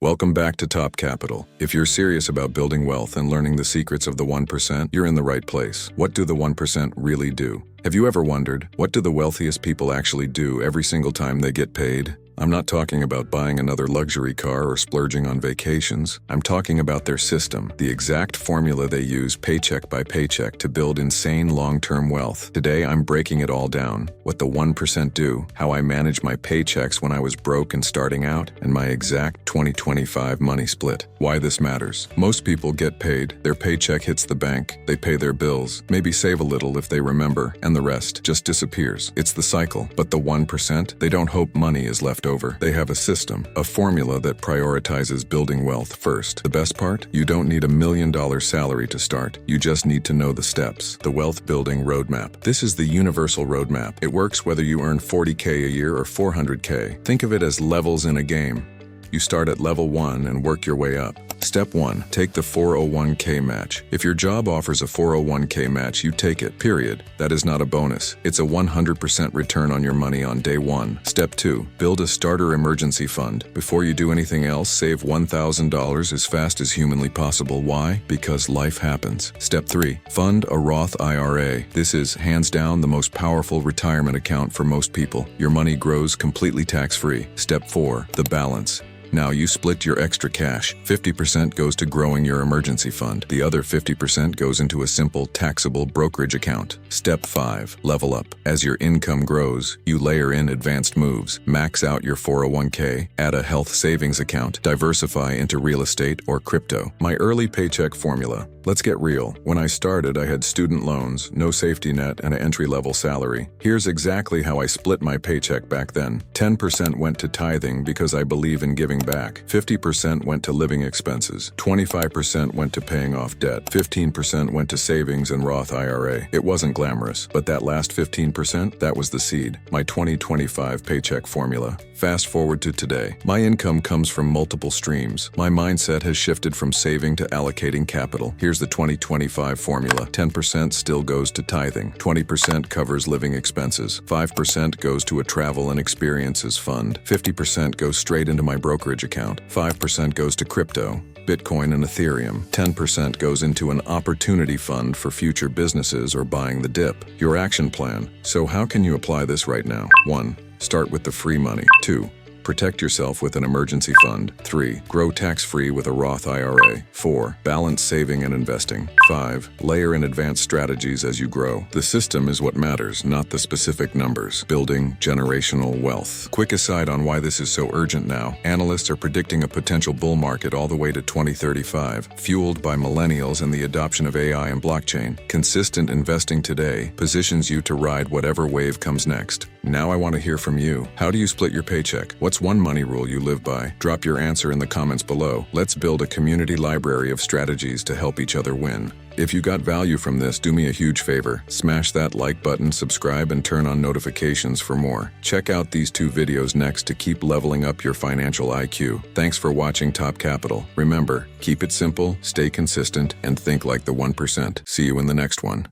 Welcome back to Top Capital. If you're serious about building wealth and learning the secrets of the 1%, you're in the right place. What do the 1% really do? Have you ever wondered, what do the wealthiest people actually do every single time they get paid? I'm not talking about buying another luxury car or splurging on vacations. I'm talking about their system, the exact formula they use paycheck by paycheck to build insane long-term wealth. Today, I'm breaking it all down. What the 1% do, how I managed my paychecks when I was broke and starting out, and my exact 2025 money split. Why this matters. Most people get paid, their paycheck hits the bank, they pay their bills, maybe save a little if they remember, and the rest just disappears. It's the cycle. But the 1%, they don't hope money is left over. They have a system, a formula that prioritizes building wealth first. The best part? You don't need $1 million salary to start. You just need to know the steps. The wealth building roadmap. This is the universal roadmap. It works whether you earn $40K a year or $400K. Think of it as levels in a game. You start at level 1 and work your way up. Step 1. Take the 401k match. If your job offers a 401k match, you take it, period. That is not a bonus. It's a 100% return on your money on day 1. Step 2. Build a starter emergency fund. Before you do anything else, save $1,000 as fast as humanly possible. Why? Because life happens. Step 3. Fund a Roth IRA. This is, hands down, the most powerful retirement account for most people. Your money grows completely tax-free. Step 4. The balance. Now you split your extra cash. 50% goes to growing your emergency fund. The other 50% goes into a simple, taxable brokerage account. Step 5. Level up. As your income grows, you layer in advanced moves. Max out your 401k, add a health savings account, diversify into real estate or crypto. My early paycheck formula. Let's get real. When I started, I had student loans, no safety net, and an entry-level salary. Here's exactly how I split my paycheck back then. 10% went to tithing because I believe in giving back. 50% went to living expenses. 25% went to paying off debt. 15% went to savings and Roth IRA. It wasn't glamorous, but that last 15%, that was the seed. My 2025 paycheck formula. Fast forward to today. My income comes from multiple streams. My mindset has shifted from saving to allocating capital. Here's the 2025 formula. 10% still goes to tithing. 20% covers living expenses. 5% goes to a travel and experiences fund. 50% goes straight into my brokerage account. 5% goes to crypto, Bitcoin and Ethereum. 10% goes into an opportunity fund for future businesses or buying the dip. Your action plan. So how can you apply this right now? 1. Start with the free money. 2. Protect yourself with an emergency fund. 3. Grow tax-free with a Roth IRA. 4. Balance saving and investing. 5. Layer in advanced strategies as you grow. The system is what matters, not the specific numbers. Building generational wealth. Quick aside on why this is so urgent now. Analysts are predicting a potential bull market all the way to 2035, fueled by millennials and the adoption of AI and blockchain. Consistent investing today positions you to ride whatever wave comes next. Now I want to hear from you. How do you split your paycheck? What's one money rule you live by? Drop your answer in the comments below. Let's build a community library of strategies to help each other win. If you got value from this, do me a huge favor. Smash that like button, subscribe, and turn on notifications for more. Check out these 2 videos next to keep leveling up your financial IQ. Thanks for watching Top Capital. Remember, keep it simple, stay consistent, and think like the 1%. See you in the next one.